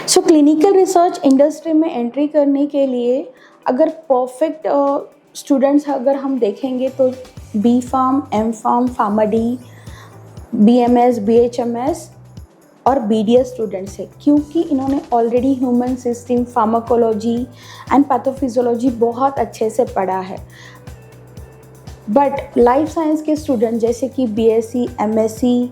So clinical research industry में entry करने के लिए अगर परफेक्ट स्टूडेंट्स अगर हम देखेंगे तो B pharm, M pharm, pharm D, B M S, B H M S और बी डी एस स्टूडेंट्स है, क्योंकि इन्होंने already human system, pharmacology and pathophysiology बहुत अच्छे से पढ़ा है। बट लाइफ साइंस के स्टूडेंट जैसे कि B S C, M S C,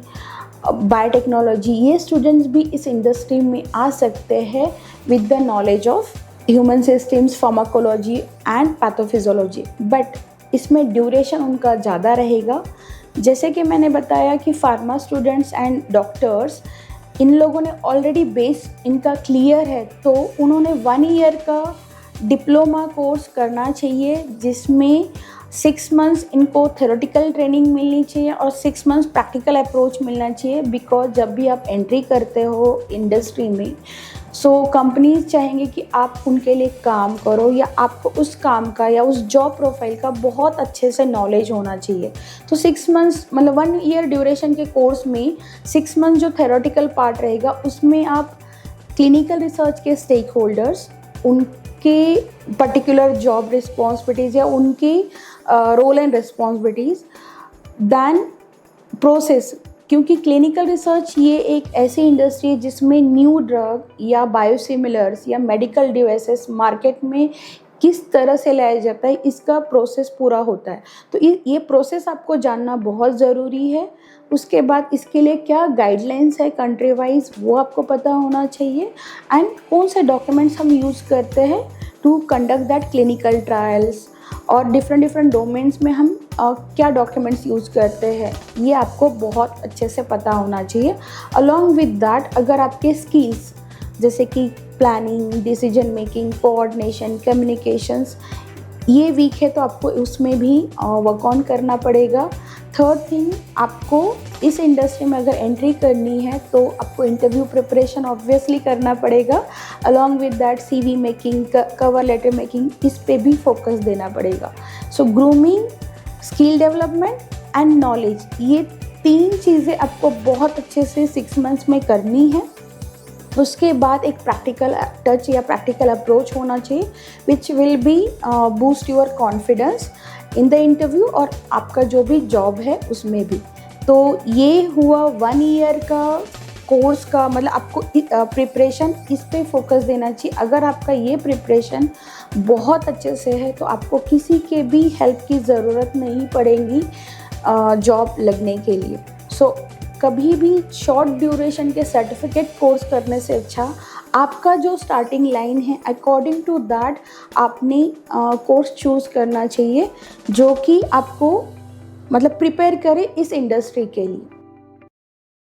biotechnology, ये स्टूडेंट्स भी इस इंडस्ट्री में आ सकते हैं with the knowledge of human systems, pharmacology and pathophysiology. But इसमें ड्यूरेशन उनका ज़्यादा रहेगा। जैसे कि मैंने बताया कि फार्मा स्टूडेंट्स एंड डॉक्टर्स, इन लोगों ने ऑलरेडी बेस इनका क्लियर है, तो उन्होंने 1 ईयर का डिप्लोमा कोर्स करना चाहिए, जिसमें 6 मंथ्स इनको थ्योरेटिकल ट्रेनिंग मिलनी चाहिए और 6 मंथ्स प्रैक्टिकल अप्रोच मिलना चाहिए। बिकॉज जब भी आप एंट्री करते हो इंडस्ट्री में, सो कंपनीज चाहेंगे कि आप उनके लिए काम करो या आपको उस काम का या उस जॉब प्रोफाइल का बहुत अच्छे से नॉलेज होना चाहिए। तो 6 मंथ्स मतलब 1 ईयर ड्यूरेशन के कोर्स में 6 मंथ जो थ्योरेटिकल पार्ट रहेगा, उसमें आप क्लिनिकल रिसर्च के स्टेक होल्डर्स, उनके पर्टिकुलर जॉब रिस्पॉन्सिबिलिटीज़ या उनकी role and responsibilities, then process, क्योंकि क्लिनिकल रिसर्च ये एक ऐसी इंडस्ट्री है जिसमें न्यू ड्रग या बायोसिमिलर्स या मेडिकल डिवाइसेस मार्केट में किस तरह से लाया जाता है, इसका प्रोसेस पूरा होता है। तो ये प्रोसेस आपको जानना बहुत ज़रूरी है। उसके बाद इसके लिए क्या गाइडलाइंस है कंट्री वाइज, वो आपको पता होना चाहिए। एंड कौन से डॉक्यूमेंट्स हम यूज़ करते हैं to conduct that clinical trials, और डिफरेंट डोमेन्स में हम क्या डॉक्यूमेंट्स यूज़ करते हैं, ये आपको बहुत अच्छे से पता होना चाहिए। अलॉन्ग विद दैट, अगर आपके स्किल्स जैसे कि planning, decision making, coordination, communications ये वीक है, तो आपको उसमें भी वर्क ऑन करना पड़ेगा। थर्ड थिंग, आपको इस इंडस्ट्री में अगर एंट्री करनी है तो आपको इंटरव्यू प्रिपरेशन ऑब्वियसली करना पड़ेगा। Along with that CV making, cover letter making, इस पे भी फोकस देना पड़ेगा। So grooming, skill development and knowledge, ये 3 चीज़ें आपको बहुत अच्छे से 6 मंथ्स में करनी है। उसके बाद एक प्रैक्टिकल टच या प्रैक्टिकल अप्रोच होना चाहिए which will be boost your confidence in the interview और आपका जो भी जॉब है उसमें भी। तो ये हुआ 1 ईयर का कोर्स का, मतलब आपको प्रिपरेशन इस पे फोकस देना चाहिए। अगर आपका ये प्रिपरेशन बहुत अच्छे से है तो आपको किसी के भी हेल्प की ज़रूरत नहीं पड़ेगी जॉब लगने के लिए। सो कभी भी शॉर्ट ड्यूरेशन के सर्टिफिकेट कोर्स करने से अच्छा आपका जो स्टार्टिंग लाइन है, अकॉर्डिंग टू दैट आपने कोर्स चूज़ करना चाहिए जो कि आपको मतलब प्रिपेयर करे इस इंडस्ट्री के लिए।